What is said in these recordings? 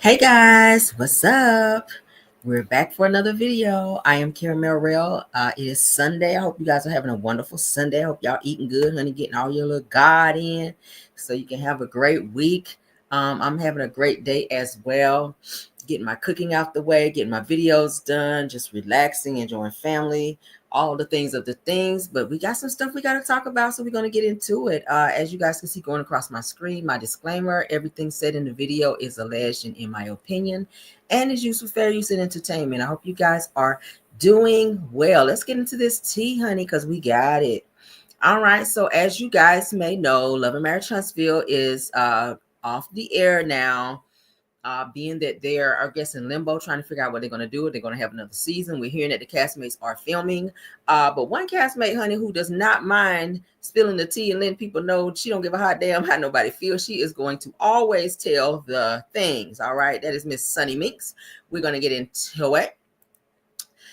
Hey guys, what's up? We're back for another video. I am Caramel Rail. It is Sunday. I hope you guys are having a wonderful Sunday. I hope y'all eating good, honey, getting all your little God in so you can have a great week. I'm having a great day as well. Getting my cooking out the way, getting my videos done, just relaxing, enjoying family, all the things of the things. But we got some stuff we got to talk about, so we're going to get into it. As you guys can see going across my screen, my disclaimer, everything said in the video is alleged and in my opinion and is used for fair use and entertainment. I hope you guys are doing well. Let's get into this tea, honey, because we got it. All right, so as you guys may know, Love and Marriage Huntsville is off the air now. Being that they're, I guess, in limbo, trying to figure out what they're going to do. They're going to have another season. We're hearing that the castmates are filming. But one castmate, honey, who does not mind spilling the tea and letting people know she don't give a hot damn how nobody feels. She is going to always tell the things. All right. That is Miss Sunni Minks. We're going to get into it.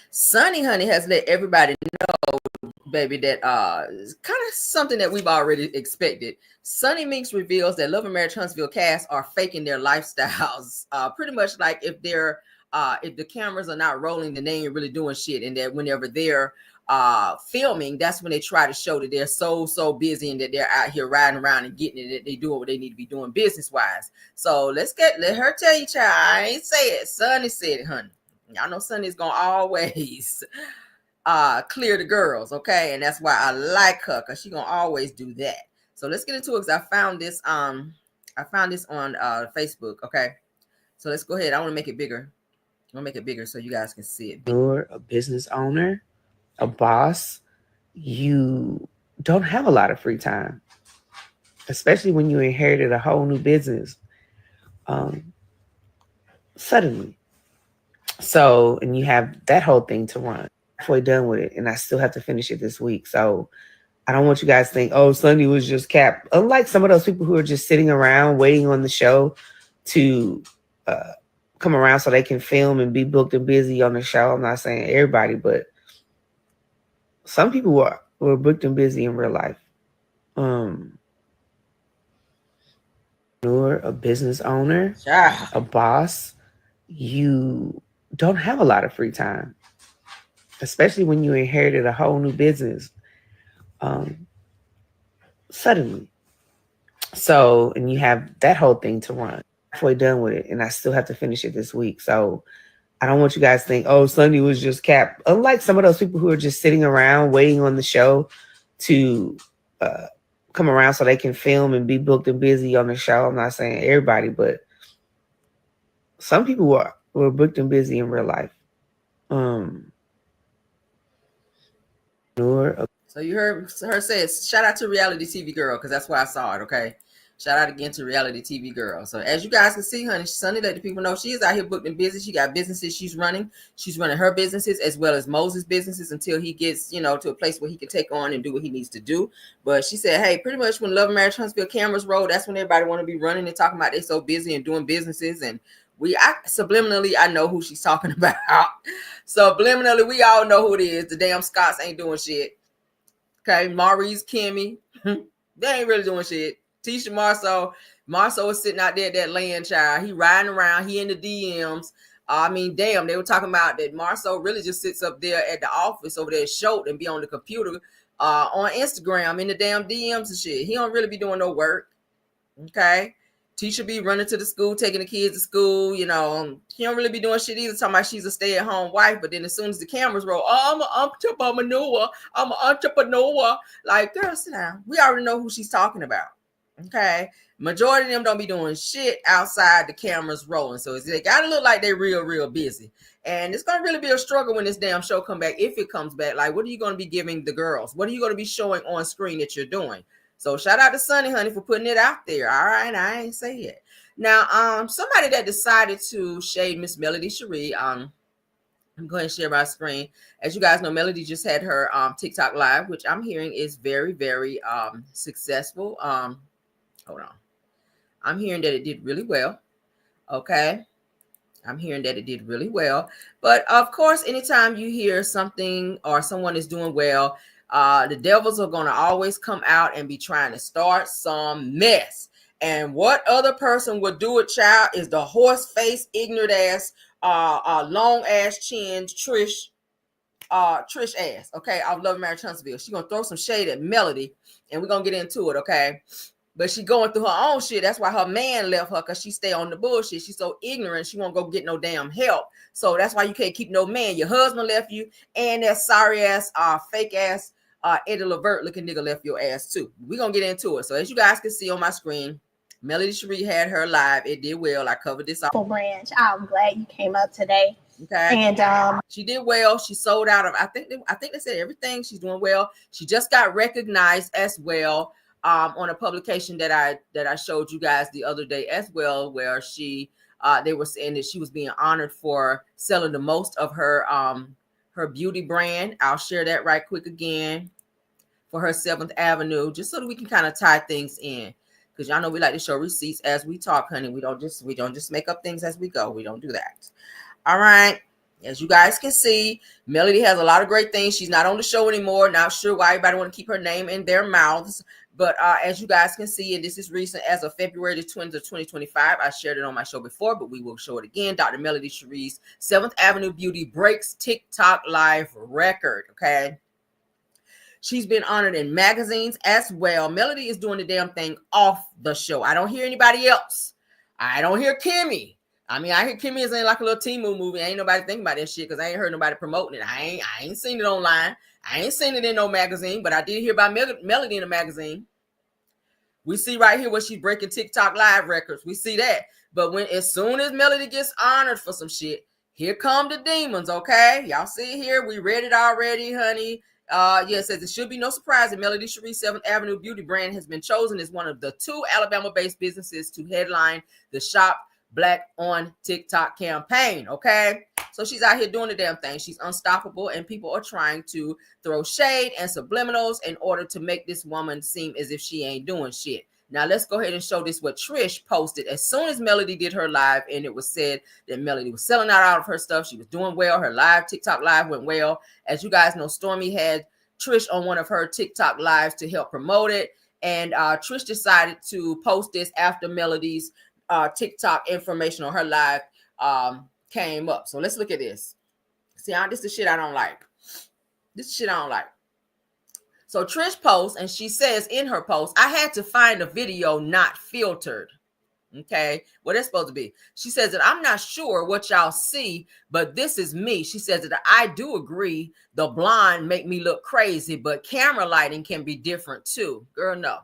Sunni, honey, has let everybody know, baby, that is kind of something that we've already expected. Sunni Minks reveals that Love and Marriage Huntsville cast are faking their lifestyles. Pretty much like if the cameras are not rolling, then they ain't really doing shit. And that whenever they're filming, that's when they try to show that they're so busy and that they're out here riding around and getting it, that they doing what they need to be doing business wise. So let her tell you, child. I ain't say it. Sunni said it, honey. Y'all know Sunni's gonna always clear the girls, okay? And that's why I like her, because she's gonna always do that. So let's get into it, because I found this on Facebook, okay? So let's go ahead. I want to make it bigger. I'm gonna make it bigger so you guys can see it. You're a business owner, a boss, you don't have a lot of free time, especially when you inherited a whole new business suddenly. So, and you have that whole thing to run. Halfway done with it, and I still have to finish it this week. So I don't want you guys to think, oh, Sunday was just capped. Unlike some of those people who are just sitting around waiting on the show to come around so they can film and be booked and busy on the show. I'm not saying everybody, but some people were booked and busy in real life. You're a business owner, a boss, you don't have a lot of free time, especially when you inherited a whole new business suddenly. So, and you have that whole thing to run. Halfway done with it, and I still have to finish it this week. So I don't want you guys to think, oh, Sunday was just capped. Unlike some of those people who are just sitting around waiting on the show to come around so they can film and be booked and busy on the show. I'm not saying everybody, but some people were booked and busy in real life. So you heard her say, shout out to reality TV girl, because that's why I saw it, okay? Shout out again to reality TV girl. So as you guys can see, honey, Sunny let the people know she is out here booked and busy. She got businesses she's running. She's running her businesses as well as Moses' businesses until he gets, to a place where he can take on and do what he needs to do. But she said, hey, pretty much when Love and Marriage Huntsville cameras roll, that's when everybody want to be running and talking about they're so busy and doing businesses. And subliminally, I know who she's talking about. Subliminally, we all know who it is. The damn Scots ain't doing shit. Okay, Maurice, Kimmy, they ain't really doing shit. Tisha Marceau is sitting out there at that land, child. He riding around. He in the DMs. I mean, damn, they were talking about that Marceau really just sits up there at the office over there, short, and be on the computer on Instagram in the damn DMs and shit. He don't really be doing no work. Okay. Tisha be running to the school, taking the kids to school. He don't really be doing shit either, talking about she's a stay-at-home wife. But then as soon as the cameras roll, oh, I'm an entrepreneur. I'm an entrepreneur. Like, girl, sit down. We already know who she's talking about. Okay. Majority of them don't be doing shit outside the cameras rolling. So they gotta look like they're real busy. And it's gonna really be a struggle when this damn show come back, if it comes back. Like, what are you gonna be giving the girls? What are you gonna be showing on screen that you're doing? So shout out to Sunny, honey, for putting it out there. All right, I ain't say it. Now, somebody that decided to shade Miss Melody Sheree, I'm going to share my screen. As you guys know, Melody just had her TikTok live, which I'm hearing is very successful. Hold on. I'm hearing that it did really well. Okay. I'm hearing that it did really well. But of course, anytime you hear something or someone is doing well, the devils are going to always come out and be trying to start some mess. And what other person would do it, child, is the horse face, ignorant ass, long ass chin, Trish ass, okay? I love Mary Huntsville. She gonna throw some shade at Melody, and we're gonna get into it, okay? But she going through her own shit. That's why her man left her, because she stay on the bullshit. She's so ignorant, she won't go get no damn help. So that's why you can't keep no man. Your husband left you, and that sorry ass, fake ass, Eddie Levert looking nigga left your ass too. We're gonna get into it. So as you guys can see on my screen, Melody Sheree had her live. It did well. I covered this off. Branch. I'm glad you came up today. Okay. And she did well. She sold out of, I think they said everything. She's doing well. She just got recognized as well on a publication that I showed you guys the other day as well, where she they were saying that she was being honored for selling the most of her beauty brand. I'll share that right quick again for her 7th Avenue, just so that we can kind of tie things in. Because y'all know we like to show receipts as we talk, honey. We don't just make up things as we go. We don't do that. All right. As you guys can see, Melody has a lot of great things. She's not on the show anymore. Not sure why everybody want to keep her name in their mouths. But as you guys can see, and this is recent, as of February the 20th of 2025, I shared it on my show before, but we will show it again. Dr. Melody Sheree's 7th Avenue Beauty breaks TikTok live record. Okay. She's been honored in magazines as well. Melody is doing the damn thing off the show. I don't hear anybody else. I don't hear Kimmy. I mean, I hear Kimmy is in like a little Temu movie. Ain't nobody thinking about that shit because I ain't heard nobody promoting it. I ain't seen it online. I ain't seen it in no magazine, but I did hear about Melody in a magazine. We see right here where she's breaking TikTok live records. We see that. But as soon as Melody gets honored for some shit, here come the demons, okay? Y'all see it here. We read it already, honey. It says it should be no surprise that Melody Sheree's 7th Avenue Beauty brand has been chosen as one of the 2 Alabama-based businesses to headline the Shop Black on TikTok campaign, okay? So she's out here doing the damn thing. She's unstoppable, and people are trying to throw shade and subliminals in order to make this woman seem as if she ain't doing shit. Now, let's go ahead and show this what Trish posted as soon as Melody did her live, and it was said that Melody was selling out of her stuff. She was doing well. Her live, TikTok live went well. As you guys know, Stormy had Trish on one of her TikTok lives to help promote it, and Trish decided to post this after Melody's TikTok information on her live came up. So let's look at this. See, this is the shit I don't like. This is shit I don't like. So Trish posts, and she says in her post, I had to find a video not filtered. Okay, what that's supposed to be. She says that I'm not sure what y'all see, but this is me. She says that I do agree the blonde make me look crazy, but camera lighting can be different too. Girl, no.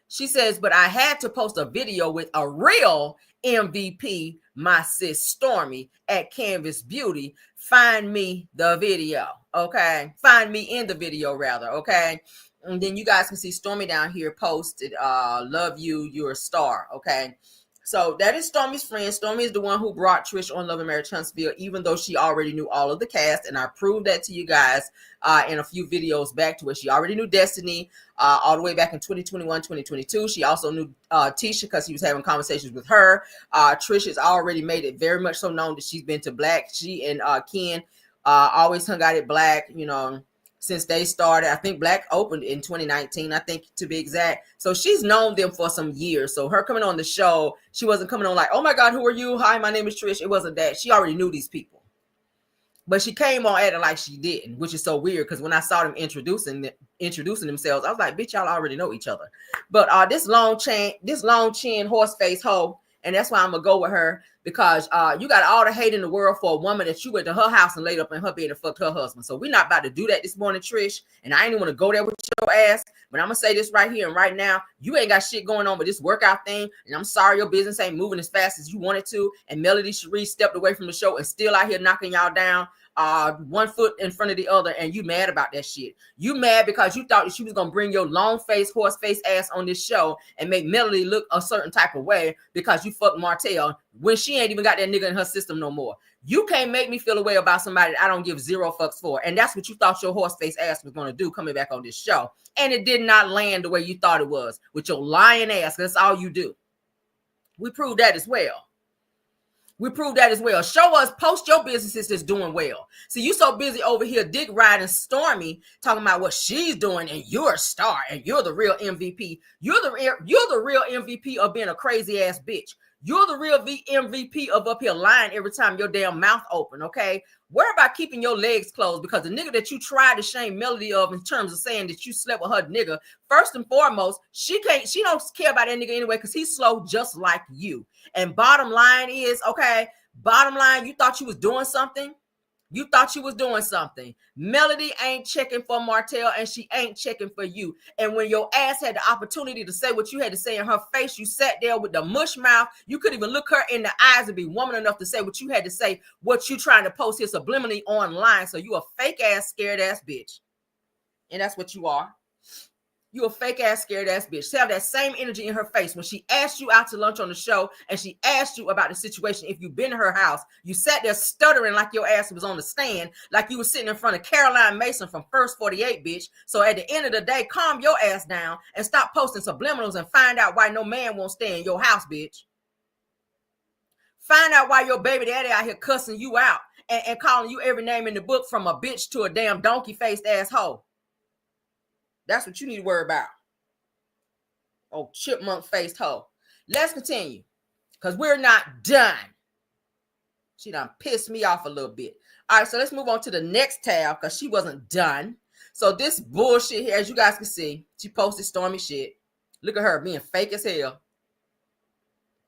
She says, but I had to post a video with a real MVP, my sis Stormy at Canvas Beauty. Find me the video, okay? Find me in the video, rather, okay? And then you guys can see Stormy down here posted, love you, you're a star, okay? So that is Stormy's friend. Stormy is the one who brought Trish on Love and Marriage Huntsville, even though she already knew all of the cast. And I proved that to you guys in a few videos back to where she already knew Destiny all the way back in 2021, 2022. She also knew Tisha because he was having conversations with her. Trish has already made it very much so known that she's been to Black. She and Ken always hung out at Black, you know, since they started. I think Black opened in 2019, I think, to be exact. So she's known them for some years. So her coming on the show, she wasn't coming on like, oh my God, who are you? Hi, my name is Trish. It wasn't that. She already knew these people. But she came on acting like she didn't, which is so weird because when I saw them introducing themselves, I was like, bitch, y'all already know each other. But this long chin horse face hoe, and that's why I'm gonna go with her, because you got all the hate in the world for a woman that you went to her house and laid up in her bed and fucked her husband. So we're not about to do that this morning, Trish. And I ain't even want to go there with your ass. But I'm gonna say this right here and right now: you ain't got shit going on with this workout thing. And I'm sorry your business ain't moving as fast as you wanted to. And Melody Sheree stepped away from the show and still out here knocking y'all down. One foot in front of the other, and you mad about that shit. You mad because you thought that she was gonna bring your long face, horse face ass on this show and make Melody look a certain type of way because you fucked Martell when she ain't even got that nigga in her system no more. You can't make me feel a way about somebody that I don't give zero fucks for. And that's what you thought your horse face ass was gonna do coming back on this show. And it did not land the way you thought it was with your lying ass. That's all you do. We proved that as well. We prove that as well. Show us, post your businesses that's doing well. See, you so busy over here dick riding Stormy, talking about what she's doing, and you're a star, and you're the real MVP. You're the real MVP of being a crazy ass bitch. You're the real MVP of up here lying every time your damn mouth open, okay? Worry about keeping your legs closed, because the nigga that you tried to shame Melody of in terms of saying that you slept with her nigga, first and foremost, she don't care about that nigga anyway, because he's slow just like you. And bottom line is, okay, bottom line, you thought you was doing something? You thought you was doing something. Melody ain't checking for Martell, and she ain't checking for you. And when your ass had the opportunity to say what you had to say in her face, you sat there with the mush mouth. You couldn't even look her in the eyes and be woman enough to say what you had to say, what you trying to post here subliminally online. So you a fake ass, scared ass bitch. And that's what you are. You a fake ass, scared ass bitch. She have that same energy in her face when she asked you out to lunch on the show, and she asked you about the situation. If you've been to her house, you sat there stuttering like your ass was on the stand, like you was sitting in front of Caroline Mason from First 48, bitch. So at the end of the day, calm your ass down and stop posting subliminals and find out why no man won't stay in your house, bitch. Find out why your baby daddy out here cussing you out and calling you every name in the book, from a bitch to a damn donkey-faced asshole. That's what you need to worry about. Oh, chipmunk-faced hoe. Let's continue, because we're not done. She done pissed me off a little bit. All right, so let's move on to the next tab, because she wasn't done. So this bullshit here, as you guys can see, she posted Stormy shit. Look at her being fake as hell.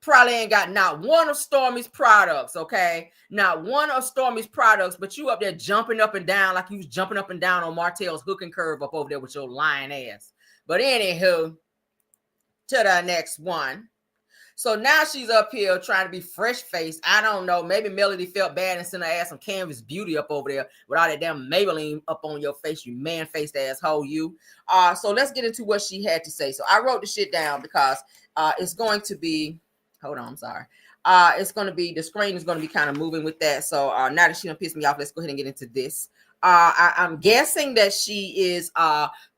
Probably ain't got not one of Stormy's products, okay? Not one of Stormy's products, but you up there jumping up and down like you was jumping up and down on Martell's hook and curve up over there with your lying ass. But anywho, to the next one. So now she's up here trying to be fresh-faced. I don't know. Maybe Melody felt bad and sent her ass some Canvas Beauty up over there with all that damn Maybelline up on your face, you man-faced asshole, you. So let's get into what she had to say. So I wrote the shit down because it's going to be... Hold on, I'm sorry. It's going to be, the screen is going to be kind of moving with that. So now that she done pissed me off, let's go ahead and get into this. I'm guessing that she is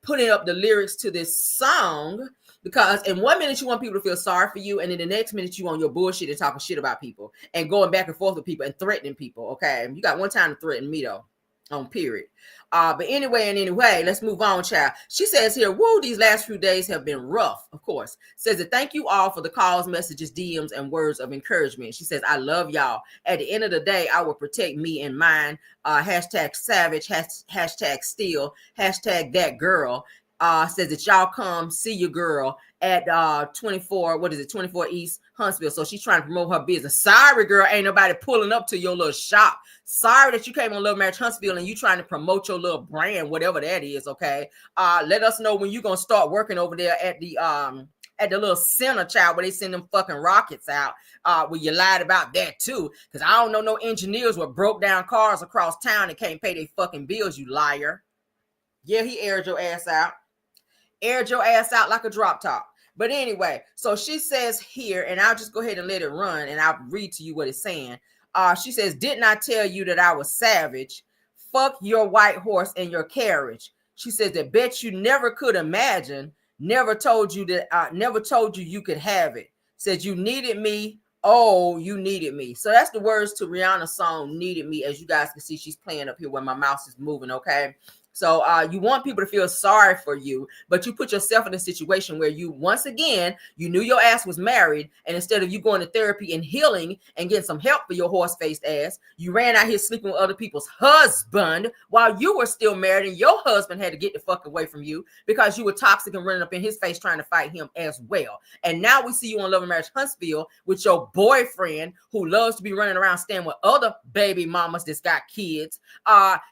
putting up the lyrics to this song, because in 1 minute you want people to feel sorry for you, and in the next minute you on your bullshit and talking shit about people and going back and forth with people and threatening people. Okay, you got one time to threaten me though, on period. But anyway, let's move on, child. She says here, woo, these last few days have been rough, of course. Says that thank you all for the calls, messages, DMs, and words of encouragement. She says, I love y'all. At the end of the day, I will protect me and mine. Hashtag savage, hashtag steal, hashtag that girl. Says that y'all come see your girl at 24 East Huntsville. So she's trying to promote her business. Sorry, girl, ain't nobody pulling up to your little shop. Sorry that you came on Love Marriage Huntsville and you trying to promote your little brand, whatever that is, okay? Let us know when you're gonna start working over there at the little center, child, where they send them fucking rockets out. Well, you lied about that too, because I don't know no engineers with broke down cars across town and can't pay their fucking bills, you liar. Yeah, he aired your ass out. Aired your ass out like a drop top. But anyway, so she says here, and I'll just go ahead and let it run, and I'll read to you what it's saying. She says, didn't I tell you that I was savage? Fuck your white horse and your carriage. She says, I bet you never could imagine. Never told you you could have it. Said you needed me. Oh, you needed me. So that's the words to Rihanna's song, Needed Me. As you guys can see, she's playing up here when my mouse is moving, okay? So you want people to feel sorry for you, but you put yourself in a situation where you, once again, you knew your ass was married, and instead of you going to therapy and healing and getting some help for your horse-faced ass, you ran out here sleeping with other people's husband while you were still married, and your husband had to get the fuck away from you because you were toxic and running up in his face trying to fight him as well. And now we see you on Love and Marriage Huntsville with your boyfriend who loves to be running around staying with other baby mamas that's got kids.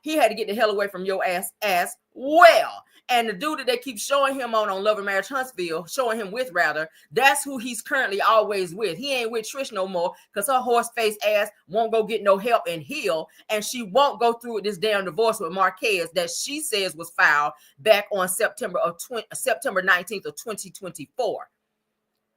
He had to get the hell away from your ass as well. And the dude that they keep showing him on Love and Marriage Huntsville, showing him with rather, that's who he's currently always with. He ain't with Trish no more because her horse-faced ass won't go get no help and heal, and she won't go through with this damn divorce with Marquez that she says was filed back on September 19th of 2024.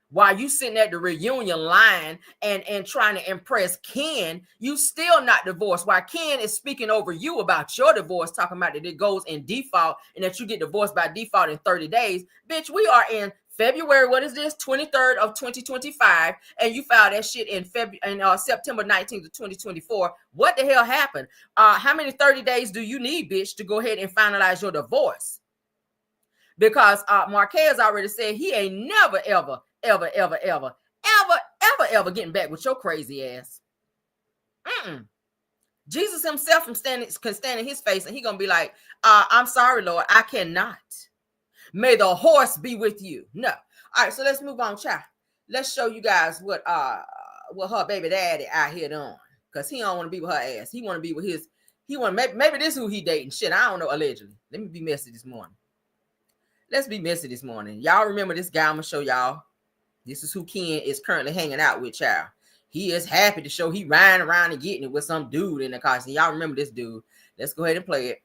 While you sitting at the reunion line and trying to impress Ken, you still not divorced. While Ken is speaking over you about your divorce, talking about that it goes in default and that you get divorced by default in 30 days. Bitch, we are in February, what is this? 23rd of 2025, and you filed that shit in September 19th of 2024. What the hell happened? How many 30 days do you need, bitch, to go ahead and finalize your divorce? Because Marquez already said he ain't never, ever getting back with your crazy ass. Jesus himself can stand in his face, and he gonna be like, I'm sorry, Lord, I cannot. May the horse be with you. No. All right, so let's move on, child. Let's show you guys what her baby daddy out here doing. Because he don't want to be with her ass. He want to be with his, maybe this is who he dating. Shit, I don't know, allegedly. Let me be messy this morning. Let's be messy this morning. Y'all remember this guy? I'm going to show y'all. This is who Ken is currently hanging out with, child. He is happy to show he riding around and getting it with some dude in the car. So y'all remember this dude. Let's go ahead and play it.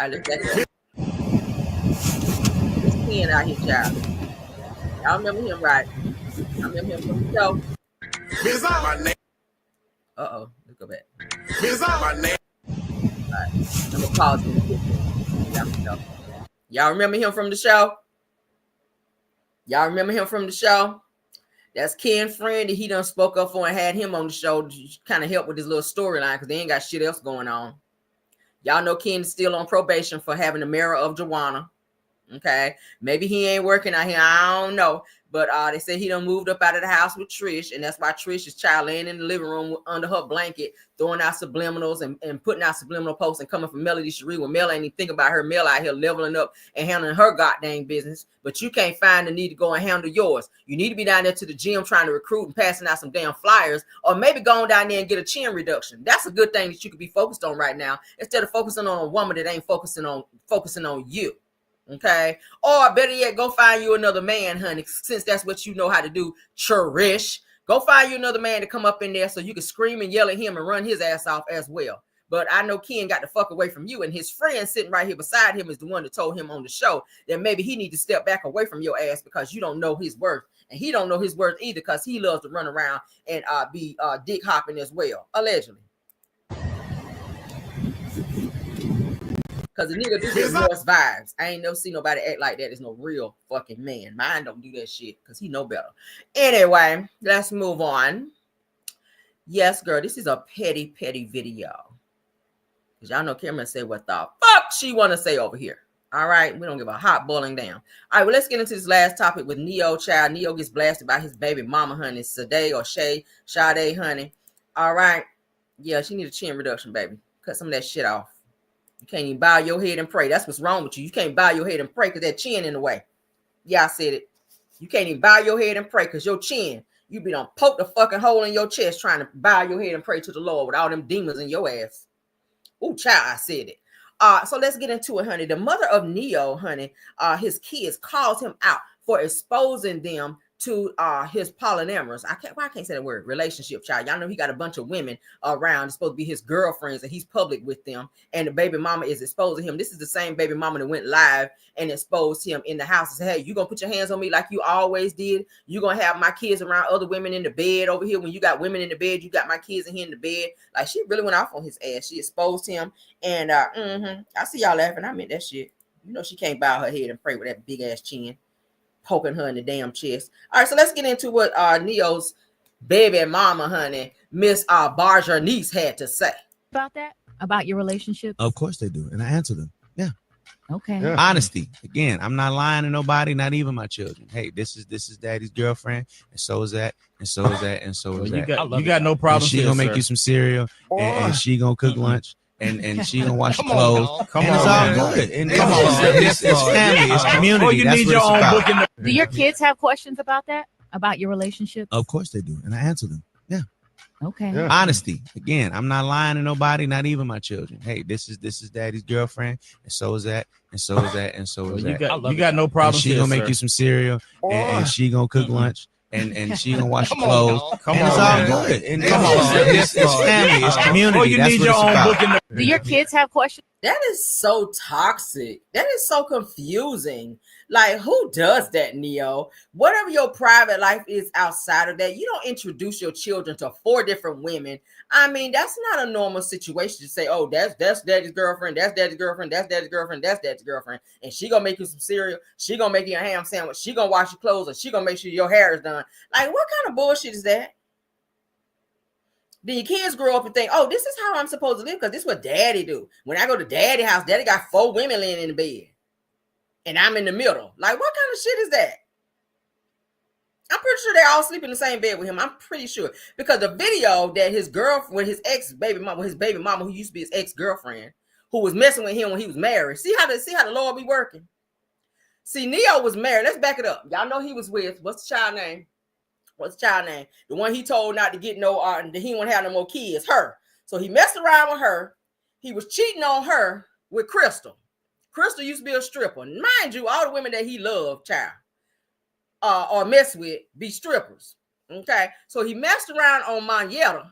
All right, let's go. This Ken out here, child. Y'all remember him, right? I remember him from the show. Uh-oh. Let's go back. All right. I'm going to pause it. Y'all remember him from the show? Y'all remember him from the show? That's Ken's friend that he done spoke up for and had him on the show to kind of help with his little storyline because they ain't got shit else going on. Y'all know Ken is still on probation for having the mirror of Joanna. Okay. Maybe he ain't working out here. I don't know. But they said he done moved up out of the house with Trish. And that's why Trish is child laying in the living room under her blanket, throwing out subliminals and putting out subliminal posts and coming from Melody Sheree when Mel ain't even think about her. Mel out here leveling up and handling her goddamn business. But you can't find the need to go and handle yours. You need to be down there to the gym trying to recruit and passing out some damn flyers, or maybe going down there and get a chin reduction. That's a good thing that you could be focused on right now instead of focusing on a woman that ain't focusing on you. Okay. Or better yet, go find you another man, honey, since that's what you know how to do. Trish, go find you another man to come up in there so you can scream and yell at him and run his ass off as well. But I know Ken got the fuck away from you, and his friend sitting right here beside him is the one that told him on the show that maybe he need to step back away from your ass because you don't know his worth, and he don't know his worth either because he loves to run around and be dick hopping as well, allegedly. Because the nigga do get Morris vibes. I ain't never seen nobody act like that. There's no real fucking man. Mine don't do that shit because he know better. Anyway, let's move on. Yes, girl, this is a petty video. Because y'all know Cameron say what the fuck she want to say over here. All right, we don't give a hot boiling down. All right, well, let's get into this last topic with Neyo, child. Neyo gets blasted by his baby mama, honey. Sade or Sade, honey. All right. Yeah, she need a chin reduction, baby. Cut some of that shit off. You can't even bow your head and pray. That's what's wrong with you. You can't bow your head and pray because that chin in the way. Yeah, I said it. You can't even bow your head and pray because your chin, you be done poke the fucking hole in your chest trying to bow your head and pray to the Lord with all them demons in your ass. Ooh, child, I said it. So let's get into it, honey. The mother of Neyo, honey, his kids calls him out for exposing them to his polyamorous. I can't say that word, relationship, child. Y'all know he got a bunch of women around. It's supposed to be his girlfriends, and he's public with them. And the baby mama is exposing him. This is the same baby mama that went live and exposed him in the house and said, hey, you gonna put your hands on me like you always did? You gonna have my kids around other women in the bed over here? When you got women in the bed, you got my kids in here in the bed. Like, she really went off on his ass. She exposed him. And I see y'all laughing. I meant that shit. You know she can't bow her head and pray with that big ass chin poking her in the damn chest. All right, so let's get into what Neyo's baby mama, honey, Miss Barger niece, had to say about that, about your relationship. Of course they do, and I answer them. Yeah. Okay. Yeah. Honesty. Again, I'm not lying to nobody, not even my children. Hey, this is daddy's girlfriend, and so is that, and so is that, and so is that. You got no problem. She gonna make you some cereal, and she gonna cook lunch. And she gonna wash your clothes. Come on, it's all good. And come on, it's family, it's community. Oh, you That's need what your it's own about. book in the. Do your kids have questions about that? About your relationship? Of course they do, and I answer them. Yeah. Okay. Yeah. Honesty. Again, I'm not lying to nobody, not even my children. Hey, this is daddy's girlfriend, and so is that, and so is that, and so is that. You got no problem. And she gonna make you some cereal, and she gonna cook lunch. And she gonna wash your clothes. Come and on, it's all man. good. And Come on, it's family, it's community. Oh, you That's need what your it's own about. book in the. Do your kids have questions? That is so toxic. That is so confusing. Like, who does that, Neyo? Whatever your private life is outside of that, you don't introduce your children to 4 different women. I mean, that's not a normal situation to say, oh, that's daddy's girlfriend, that's daddy's girlfriend, that's daddy's girlfriend, that's daddy's girlfriend. And she gonna make you some cereal, she gonna make you a ham sandwich, she gonna wash your clothes, and she gonna make sure your hair is done. Like, what kind of bullshit is that? Then your kids grow up and think, oh, this is how I'm supposed to live because this is what daddy do. When I go to daddy house, daddy got 4 women laying in the bed. And I'm in the middle. Like, what kind of shit is that? I'm pretty sure they all sleep in the same bed with him. I'm pretty sure. Because the video that his girlfriend, with his baby mama, who used to be his ex-girlfriend, who was messing with him when he was married. See how the Lord be working? See, Neyo was married. Let's back it up. Y'all know he was with, what's the child name? What's the child name? The one he told not to get no, he won't have no more kids, her. So he messed around with her. He was cheating on her with Crystal. Crystal used to be a stripper. Mind you, all the women that he loved, child, or mess with, be strippers. Okay? So he messed around on Mayetta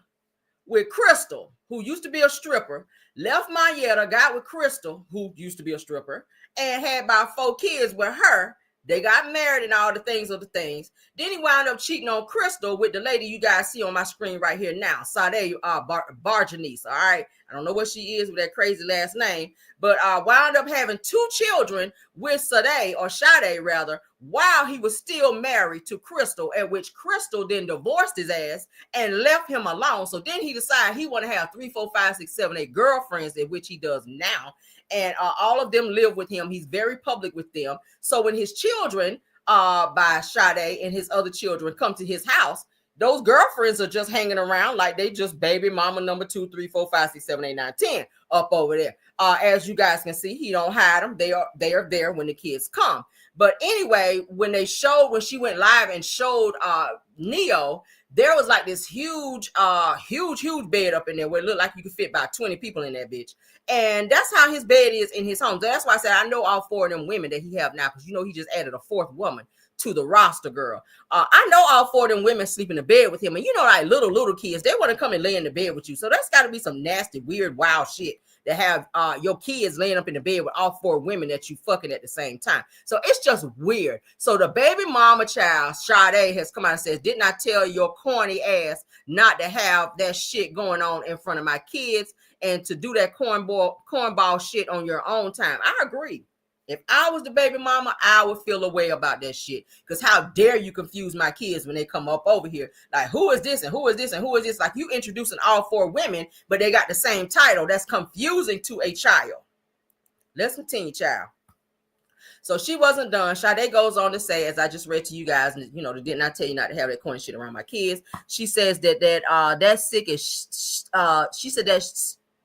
with Crystal, who used to be a stripper, left Mayetta, got with Crystal, who used to be a stripper, and had about 4 kids with her. They got married and all the things of the things. Then he wound up cheating on Crystal with the lady you guys see on my screen right here now, Sade Barjanice. All right. I don't know what she is with that crazy last name, but wound up having 2 children with Sade, or Sade rather, while he was still married to Crystal, at which Crystal then divorced his ass and left him alone. So then he decided he want to have 3, 4, 5, 6, 7, 8 girlfriends, at which he does now. And all of them live with him. He's very public with them. So when his children by Sade and his other children come to his house, those girlfriends are just hanging around like they just baby mama number 2, 3, 4, 5, 6, 7, 8, 9, 10 up over there. As you guys can see, he don't hide them. They are there when the kids come. But anyway, when she went live and showed Neyo, there was like this huge bed up in there where it looked like you could fit about 20 people in that bitch. And that's how his bed is in his home. So that's why I said I know all 4 of them women that he have now, because he just added a 4th woman to the roster, girl. I know all 4 of them women sleep in the bed with him. And like little kids, they want to come and lay in the bed with you. So that's got to be some nasty, weird, wild shit to have your kids laying up in the bed with all 4 women that you fucking at the same time. So it's just weird. So the baby mama child, Sade, has come out and says, didn't I tell your corny ass not to have that shit going on in front of my kids and to do that cornball shit on your own time? I agree. If I was the baby mama, I would feel a way about that shit. Because how dare you confuse my kids when they come up over here? Like, who is this and who is this and who is this? Like, you introducing all 4 women, but they got the same title. That's confusing to a child. Let's continue, child. So she wasn't done. Sade goes on to say, as I just read to you guys, did not tell you not to have that corny shit around my kids. She says that sick is, she said that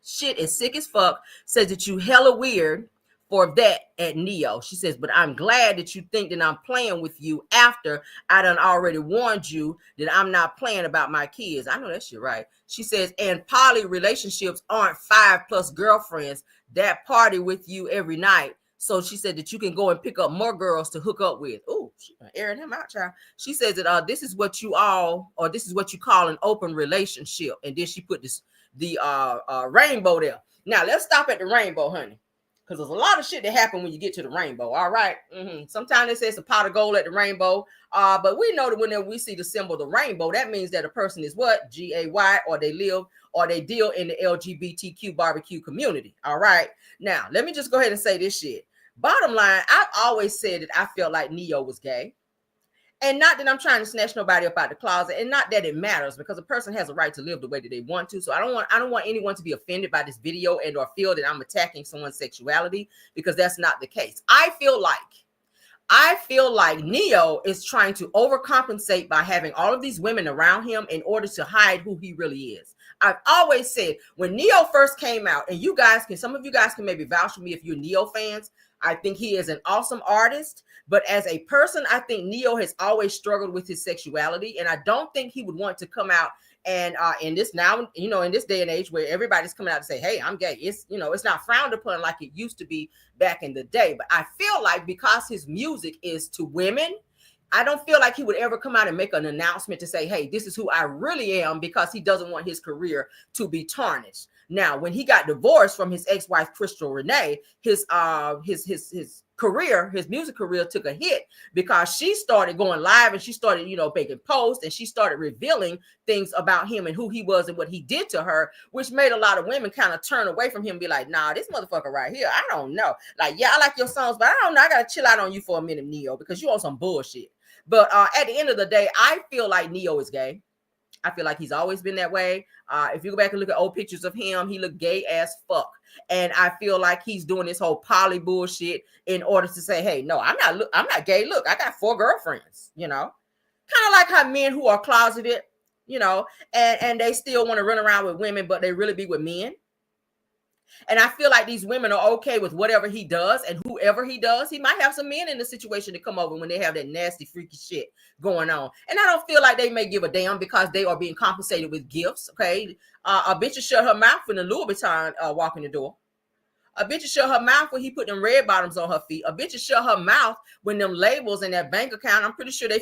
shit is sick as fuck. Says that you hella weird for that at Neyo. She says, but I'm glad that you think that I'm playing with you after I done already warned you that I'm not playing about my kids. I know that shit right. She says, and poly relationships aren't 5+ girlfriends that party with you every night. So she said that you can go and pick up more girls to hook up with. Oh, she airing him out, child. She says that this is what you call an open relationship. And then she put the rainbow there. Now let's stop at the rainbow, honey. Because there's a lot of shit that happen when you get to the rainbow. All right. Sometimes they say it's a pot of gold at the rainbow. But we know that whenever we see the symbol, the rainbow, that means that a person is what? G-A-Y, or they live or they deal in the LGBTQ barbecue community. All right. Now, let me just go ahead and say this shit. Bottom line, I've always said that I felt like Neyo was gay. And not that I'm trying to snatch nobody up out the closet, and not that it matters, because a person has a right to live the way that they want to. So I don't want anyone to be offended by this video and or feel that I'm attacking someone's sexuality, because that's not the case. I feel like Neyo is trying to overcompensate by having all of these women around him in order to hide who he really is. I've always said when Neyo first came out, and some of you guys can maybe vouch for me if you're Neyo fans, I think he is an awesome artist. But as a person, I think Neyo has always struggled with his sexuality. And I don't think he would want to come out and in this day and age where everybody's coming out to say, hey, I'm gay. It's not frowned upon like it used to be back in the day. But I feel like because his music is to women, I don't feel like he would ever come out and make an announcement to say, hey, this is who I really am, because he doesn't want his career to be tarnished. Now, when he got divorced from his ex-wife, Crystal Renee, his career, his music career took a hit because she started going live and she started, making posts and she started revealing things about him and who he was and what he did to her, which made a lot of women kind of turn away from him and be like, nah, this motherfucker right here, I don't know. Like, yeah, I like your songs, but I don't know. I got to chill out on you for a minute, Neyo, because you on some bullshit. But at the end of the day, I feel like Neyo is gay. I feel like he's always been that way. If you go back and look at old pictures of him, he looked gay as fuck. And I feel like he's doing this whole poly bullshit in order to say, hey, no, I'm not gay. Look, I got 4 girlfriends, Kind of like how men who are closeted, and they still want to run around with women, but they really be with men. And I feel like these women are okay with whatever he does and whoever he does. He might have some men in the situation to come over when they have that nasty, freaky shit going on. And I don't feel like they may give a damn because they are being compensated with gifts, okay? A bitch will shut her mouth when the Louis Vuitton walk in the door. A bitch will shut her mouth when he put them red bottoms on her feet. A bitch will shut her mouth when them labels in that bank account, I'm pretty sure they,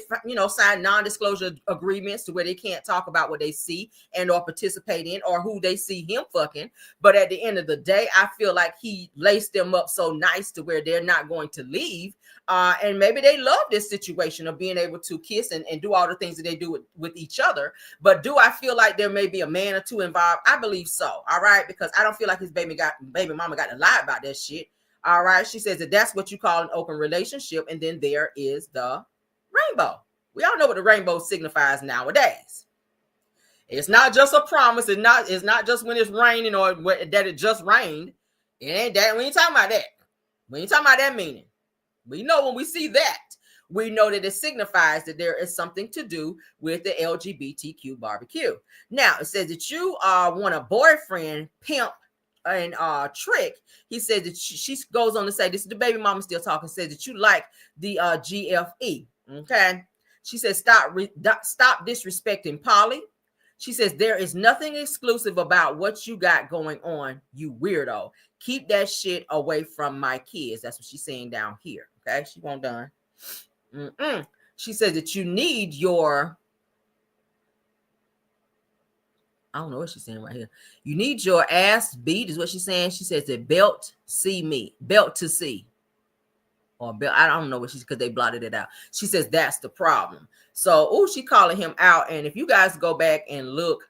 sign non-disclosure agreements to where they can't talk about what they see and or participate in or who they see him fucking. But at the end of the day, I feel like he laced them up so nice to where they're not going to leave. And maybe they love this situation of being able to kiss and do all the things that they do with each other. But do I feel like there may be a man or two involved? I believe so. All right. Because I don't feel like his baby mama got to lie about that shit. All right. She says that that's what you call an open relationship. And then there is the rainbow. We all know what the rainbow signifies nowadays. It's not just a promise. It's not just when it's raining or that it just rained. It ain't that. We ain't talking about that. We ain't talking about that meaning. We know when we see that, we know that it signifies that there is something to do with the LGBTQ barbecue. Now, it says that you want a boyfriend, pimp, and trick. He says that she goes on to say, this is the baby mama still talking, says that you like the GFE. Okay. She says, stop disrespecting Polly. She says, there is nothing exclusive about what you got going on, you weirdo. Keep that shit away from my kids. That's what she's saying down here. Okay, she won't done. She says that you need your, I don't know what she's saying right here. You need your ass beat is what she's saying. She says that belt to see. Or belt, I don't know what she's, because they blotted it out. She says that's the problem. So, she calling him out. And if you guys go back and look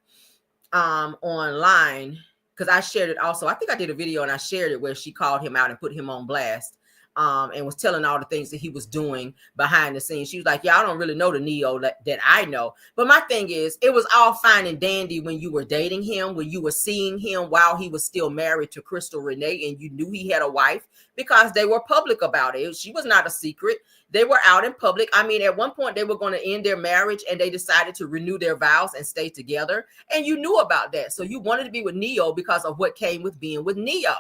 online, because I shared it also. I think I did a video and I shared it where she called him out and put him on blast. And was telling all the things that he was doing behind the scenes. She was like, yeah, I don't really know the Neyo that I know. But my thing is, it was all fine and dandy when you were dating him, when you were seeing him while he was still married to Crystal Renee, and you knew he had a wife because they were public about it. She was not a secret. They were out in public. I mean, at one point they were going to end their marriage and they decided to renew their vows and stay together. And you knew about that. So you wanted to be with Neyo because of what came with being with Neyo.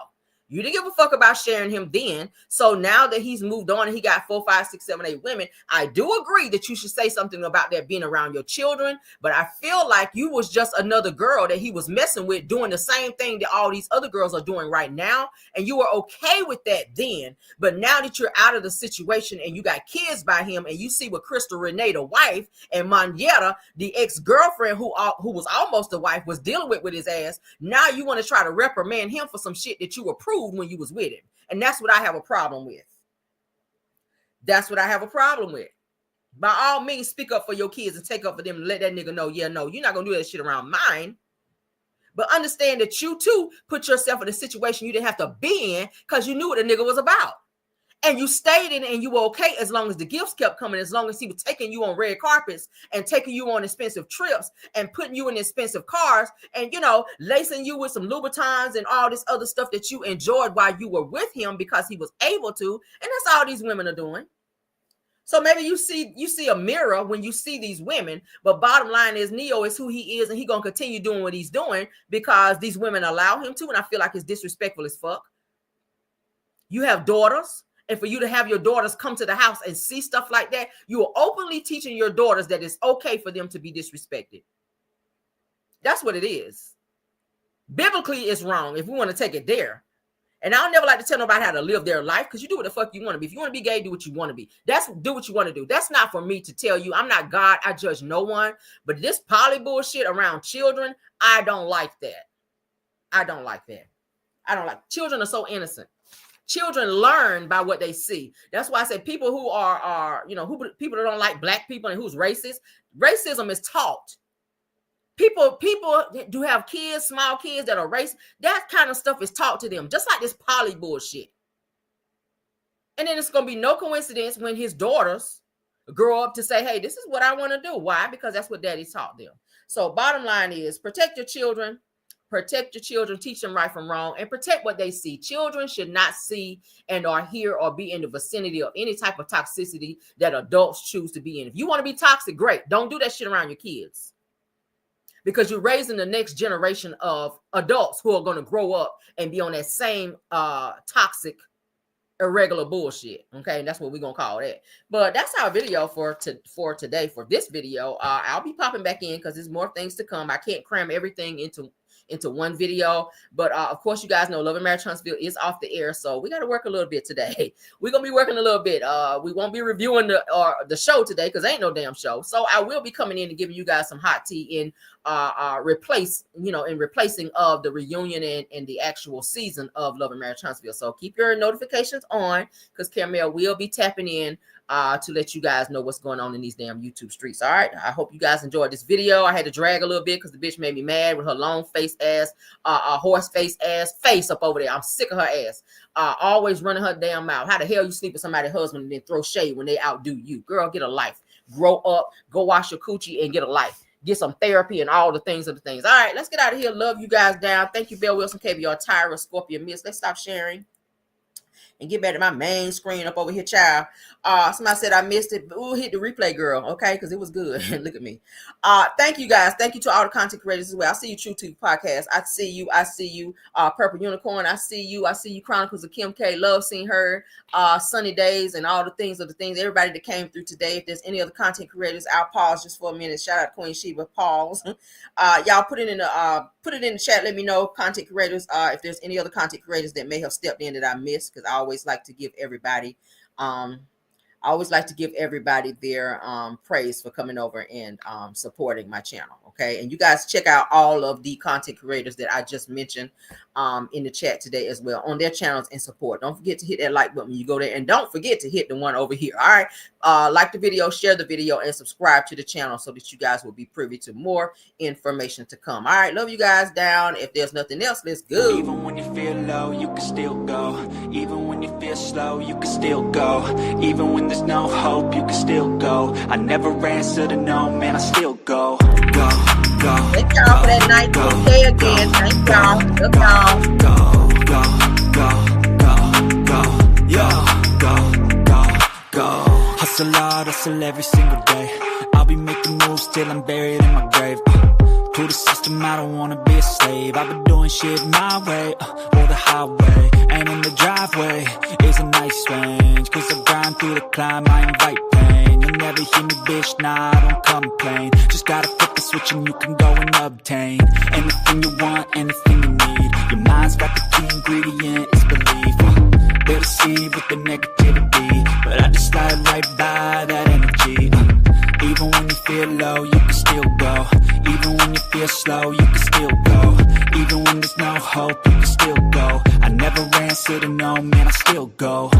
You didn't give a fuck about sharing him then. So now that he's moved on and he got 4, 5, 6, 7, 8 women, I do agree that you should say something about that being around your children. But I feel like you was just another girl that he was messing with, doing the same thing that all these other girls are doing right now. And you were okay with that then. But now that you're out of the situation and you got kids by him and you see what Crystal Renee, the wife, and Monyetta, the ex-girlfriend who was almost the wife, was dealing with his ass. Now you want to try to reprimand him for some shit that you approved when you was with him. And that's what I have a problem with. That's what I have a problem with. By all means, speak up for your kids and take up for them and let that nigga know, yeah, no, you're not gonna do that shit around mine. But understand that you too put yourself in a situation you didn't have to be in because you knew what the nigga was about. And you stayed in it and you were okay as long as the gifts kept coming, as long as he was taking you on red carpets and taking you on expensive trips and putting you in expensive cars and, lacing you with some Louboutins and all this other stuff that you enjoyed while you were with him because he was able to. And that's all these women are doing. So maybe you see a mirror when you see these women, but bottom line is Neyo is who he is and he's going to continue doing what he's doing because these women allow him to. And I feel like it's disrespectful as fuck. You have daughters. And for you to have your daughters come to the house and see stuff like that, you are openly teaching your daughters that it's okay for them to be disrespected. That's what it is. Biblically, it's wrong if we want to take it there. And I don't never like to tell nobody how to live their life because you do what the fuck you want to be. If you want to be gay, do what you want to be. Do what you want to do. That's not for me to tell you. I'm not God. I judge no one. But this poly bullshit around children, I don't like that. I don't like that. I don't like. Children are so innocent. Children learn by what they see. That's why I say people who are people that don't like black people and who's racist. Racism is taught. People do have kids, small kids that are racist. That kind of stuff is taught to them, just like this poly bullshit. And then it's gonna be no coincidence when his daughters grow up to say, "Hey, this is what I want to do." Why? Because that's what daddy taught them. So bottom line is protect your children. Protect your children, teach them right from wrong, and protect what they see. Children should not see and or hear or be in the vicinity of any type of toxicity that adults choose to be in. If you want to be toxic, great. Don't do that shit around your kids, because you're raising the next generation of adults who are going to grow up and be on that same toxic, irregular bullshit. Okay, and that's what we're gonna call that. But that's our video for today. For this video, I'll be popping back in because there's more things to come. I can't cram everything into one video, but of course you guys know Love and Marriage Huntsville is off the air, so we got to work a little bit today. We're gonna be working a little bit. We won't be reviewing the show today because ain't no damn show. So I will be coming in and giving you guys some hot tea in replacing of the reunion and the actual season of Love and Marriage Huntsville. So keep your notifications on because Caramel will be tapping in to let you guys know what's going on in these damn YouTube streets. All right. I hope you guys enjoyed this video. I had to drag a little bit because the bitch made me mad with her long face ass, horse face ass face up over there. I'm sick of her ass. Always running her damn mouth. How the hell you sleep with somebody's husband and then throw shade when they outdo you? Girl, get a life. Grow up. Go wash your coochie and get a life. Get some therapy and all the things of the things. All right. Let's get out of here. Love you guys down. Thank you, Bell Wilson, KBR, Tyra, Scorpio, Miss. Let's stop sharing and get back to my main screen up over here, child. Somebody said I missed it. Ooh, hit the replay, girl. Okay, because it was good. Look at me. Thank you, guys. Thank you to all the content creators as well. I see you, True to Podcast. I see you. Purple Unicorn. I see you. Chronicles of Kim K. Love seeing her. Sunny Days and all the things. Everybody that came through today. If there's any other content creators, I'll pause just for a minute. Shout out to Queen Sheba. Pause. Y'all put it in the chat. Let me know, content creators, if there's any other content creators that may have stepped in that I missed, because I always like to give everybody their praise for coming over and supporting my channel. Okay, and you guys check out all of the content creators that I just mentioned in the chat today as well on their channels and support. Don't forget to hit that like button when you go there, and don't forget to hit the one over here. All right, like the video, share the video, and subscribe to the channel so that you guys will be privy to more information to come. All right, love you guys down. If there's nothing else, let's go. Even when you feel low, you can still go. Even when you feel slow, you can still go. Even when there's no hope, you can still go. I never answer to no, man, I still go. Thank y'all for that night. Okay, again. Thank y'all. Love y'all. Hustle hard, hustle every single day. I'll be making moves till I'm buried in my grave. To the system, I don't wanna be a slave. I've been doing shit my way, or the highway. And in the driveway is a nice range, cause I grind through the climb, I invite pain. You'll never hear me, bitch, nah, I don't complain. Just gotta flip the switch and you can go and obtain anything you want, anything you need. Your mind's got the key ingredient, it's belief. They'll deceive with the negativity, but I just slide right by that energy. Even when you feel low, you can still go. Even when you feel slow, you can still go. Even when there's no hope, you can still go. I never answer to no, man, I still go.